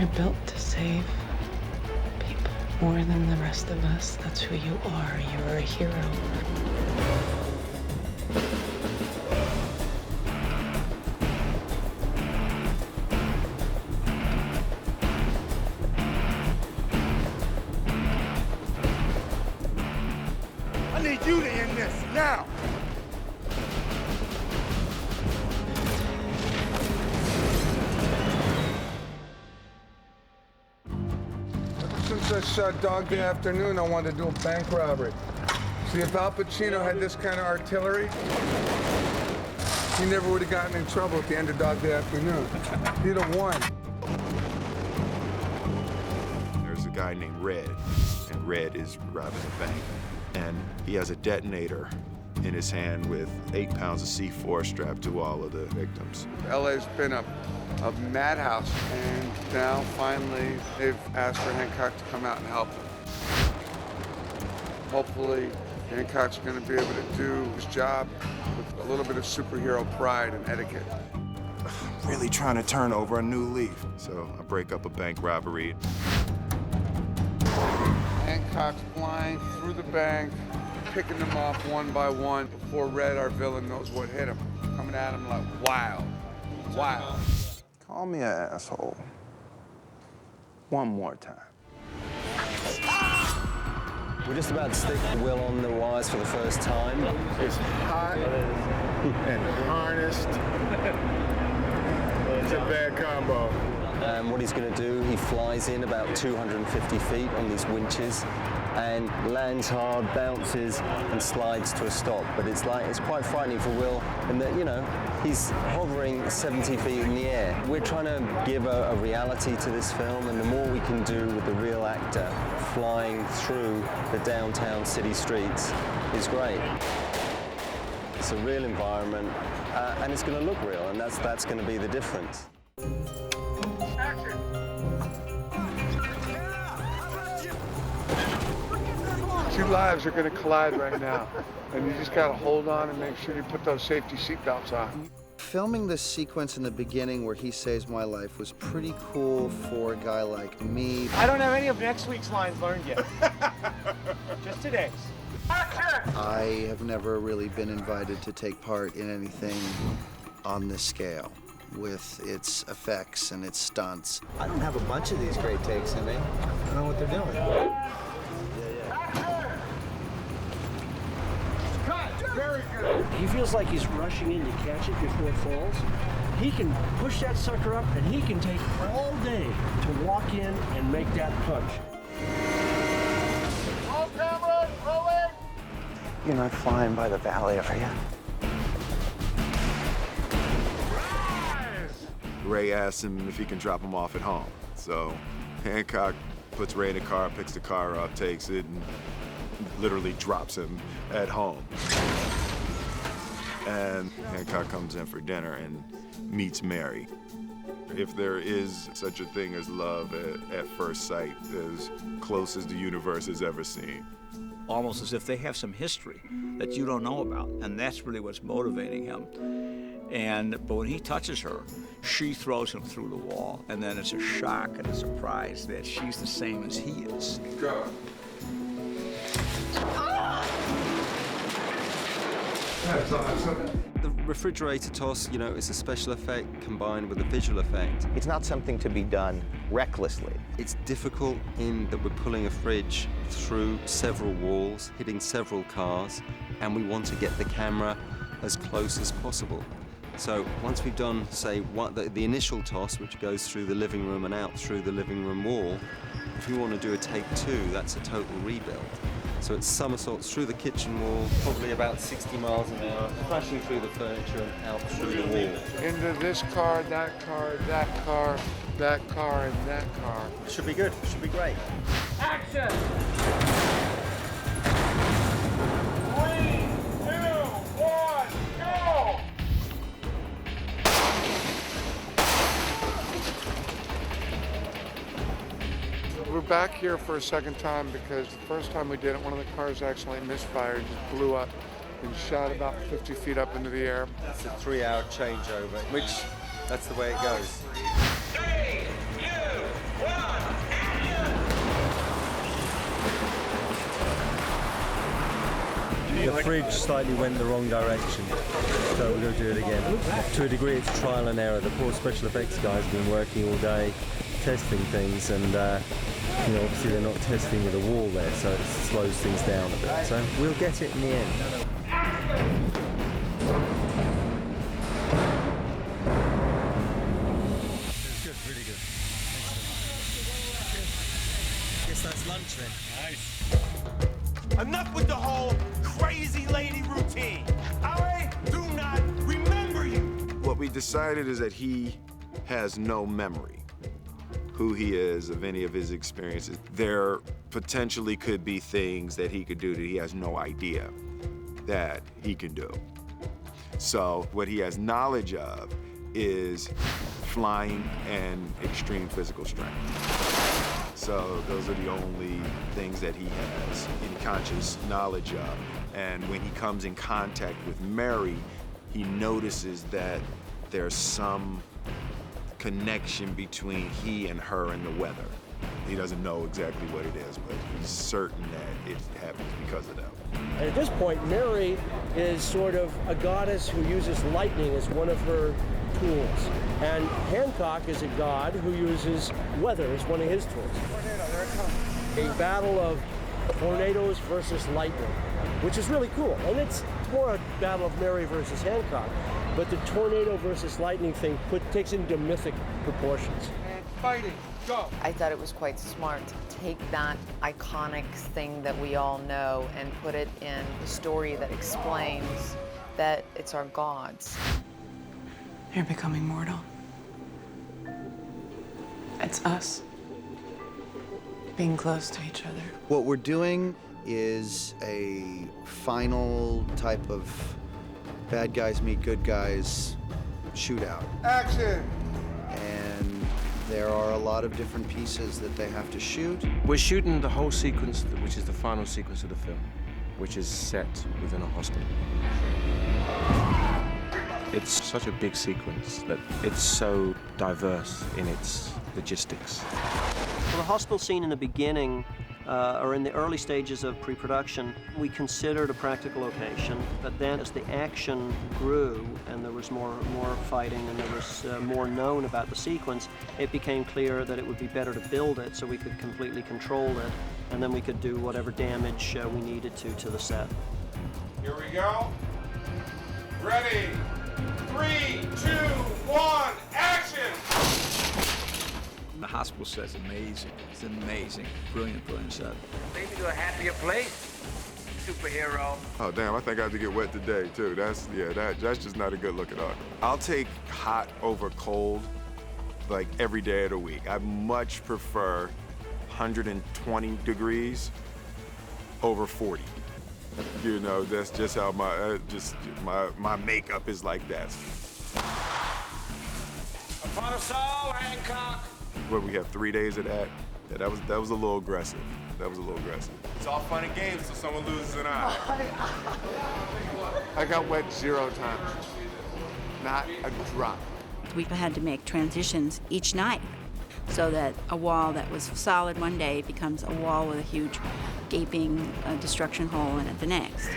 You're built to save people more than the rest of us. That's who you are. You're a hero. I need you to end this now. Since I shot Dog Day Afternoon, I wanted to do a bank robbery. See, if Al Pacino had this kind of artillery, he never would have gotten in trouble at the end of Dog Day Afternoon. He'd have won. There's a guy named Red, and Red is robbing a bank. And he has a detonator in his hand with 8 pounds of C4 strapped to all of the victims. LA's been a madhouse, and now finally they've asked for Hancock to come out and help them. Hopefully Hancock's going to be able to do his job with a little bit of superhero pride and etiquette. I'm really trying to turn over a new leaf. So I break up a bank robbery. Hancock's flying through the bank, picking them off one by one before Red, our villain, knows what hit him. Coming at him like wild, wild. Call me an asshole. One more time. We're just about to stick Will on the wires for the first time. It's hot and harnessed. It's a bad combo. And what he's going to do, he flies in about 250 feet on these winches and lands hard, bounces, and slides to a stop. But it's quite frightening for Will in that, you know, he's hovering 70 feet in the air. We're trying to give a reality to this film, and the more we can do with the real actor flying through the downtown city streets is great. It's a real environment, and it's going to look real, and that's going to be the difference. Action! Two lives are going to collide right now, and you just got to hold on and make sure you put those safety seatbelts on. Filming this sequence in the beginning where he saves my life was pretty cool for a guy like me. I don't have any of next week's lines learned yet. Just today's. Action! I have never really been invited to take part in anything on this scale, with its effects and its stunts. I don't have a bunch of these great takes in me. I don't know what they're doing. Very good. He feels like he's rushing in to catch it before it falls. He can push that sucker up, and he can take all day to walk in and make that punch. All cameras, rolling! You're not flying by the valley, are you? Ray asks him if he can drop him off at home. So Hancock puts Ray in the car, picks the car up, takes it, and literally drops him at home. And Hancock comes in for dinner and meets Mary. If there is such a thing as love at first sight, as close as the universe has ever seen. Almost as if they have some history that you don't know about, and that's really what's motivating him. But when he touches her, she throws him through the wall, and then it's a shock and a surprise that she's the same as he is. Go. That's awesome. The refrigerator toss, you know, is a special effect combined with a visual effect. It's not something to be done recklessly. It's difficult in that we're pulling a fridge through several walls, hitting several cars, and we want to get the camera as close as possible. So once we've done, say, the initial toss, which goes through the living room and out through the living room wall, if we want to do a take two, that's a total rebuild. So it somersaults through the kitchen wall, probably about 60 miles an hour, crashing through the furniture and out through the wall. Into this car, that car, that car, that car, and that car. Should be good. Should be great. Action! 3, 2, 1, go! We're back here for a second time because the first time we did it, one of the cars actually misfired, just blew up and shot about 50 feet up into the air. It's a 3-hour changeover, which that's the way it goes. 3, 2, The fridge slightly went the wrong direction, so we're going to do it again. To a degree, it's trial and error. The poor special effects guys have been working all day, testing things, and you know, obviously they're not testing with a wall there, so it slows things down a bit. So we'll get it in the end. It's good, really good. Excellent. Guess that's lunch then. Nice. Enough with the whole crazy lady routine. I do not remember you. What we decided is that he has no memory, who he is, of any of his experiences. There potentially could be things that he could do that he has no idea that he can do. So what he has knowledge of is flying and extreme physical strength. So those are the only things that he has any conscious knowledge of. And when he comes in contact with Mary, he notices that there's some connection between he and her and the weather. He doesn't know exactly what it is, but he's certain that it happens because of that. And at this point, Mary is sort of a goddess who uses lightning as one of her tools. And Hancock is a god who uses weather as one of his tools. Tornado, there it comes. A battle of tornadoes versus lightning, which is really cool. And it's more a battle of Mary versus Hancock, but the tornado versus lightning thing takes into mythic proportions. And fighting, go. I thought it was quite smart to take that iconic thing that we all know and put it in a story that explains that it's our gods. You're becoming mortal. It's us. Being close to each other. What we're doing is a final type of bad guys meet good guys shootout. Action. And there are a lot of different pieces that they have to shoot. We're shooting the whole sequence, which is the final sequence of the film, which is set within a hostel. It's such a big sequence that it's so diverse in its logistics. Well, the hostel scene in the beginning, or in the early stages of pre-production, we considered a practical location, but then as the action grew and there was more fighting and there was more known about the sequence, it became clear that it would be better to build it so we could completely control it, and then we could do whatever damage we needed to the set. Here we go. Ready. 3, 2, 1, action! The hospital set's amazing. It's amazing. Brilliant, brilliant set. Maybe to a happier place, superhero. Oh damn, I think I have to get wet today too. That's just not a good look at all. I'll take hot over cold like every day of the week. I much prefer 120 degrees over 40. You know, that's just how my makeup is like that. Upon us all, Hancock. What, we have 3 days of that? Yeah, that was a little aggressive. That was a little aggressive. It's all fun and games till someone loses an eye. I got wet 0 times. Not a drop. We had to make transitions each night so that a wall that was solid one day becomes a wall with a huge gaping destruction hole in it the next.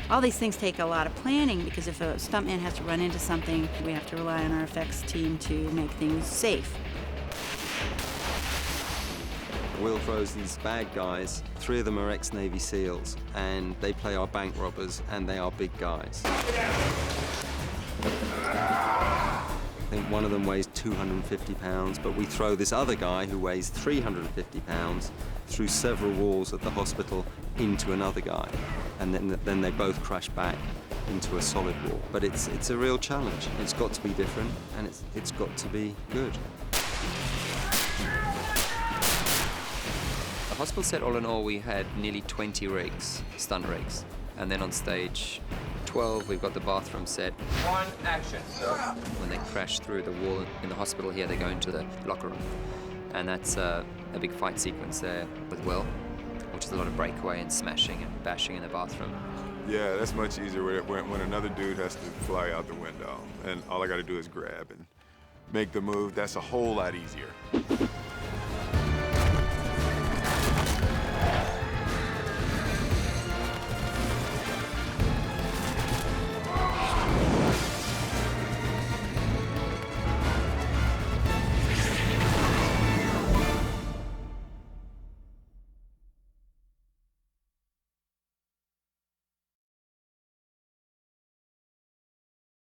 All these things take a lot of planning because if a stuntman has to run into something, we have to rely on our effects team to make things safe. Will throws these bad guys. 3 of them are ex-Navy SEALs, and they play our bank robbers, and they are big guys. I think one of them weighs 250 pounds, but we throw this other guy who weighs 350 pounds through several walls at the hospital into another guy, and then they both crash back into a solid wall. But it's a real challenge. It's got to be different, and it's got to be good. The hospital set, all in all, we had nearly 20 rigs, stunt rigs, and then on stage 12, we've got the bathroom set. 1, action. When they crash through the wall in the hospital here, they go into the locker room. And that's a big fight sequence there with Will, which is a lot of breakaway and smashing and bashing in the bathroom. Yeah, that's much easier when another dude has to fly out the window, and all I got to do is grab and make the move, that's a whole lot easier.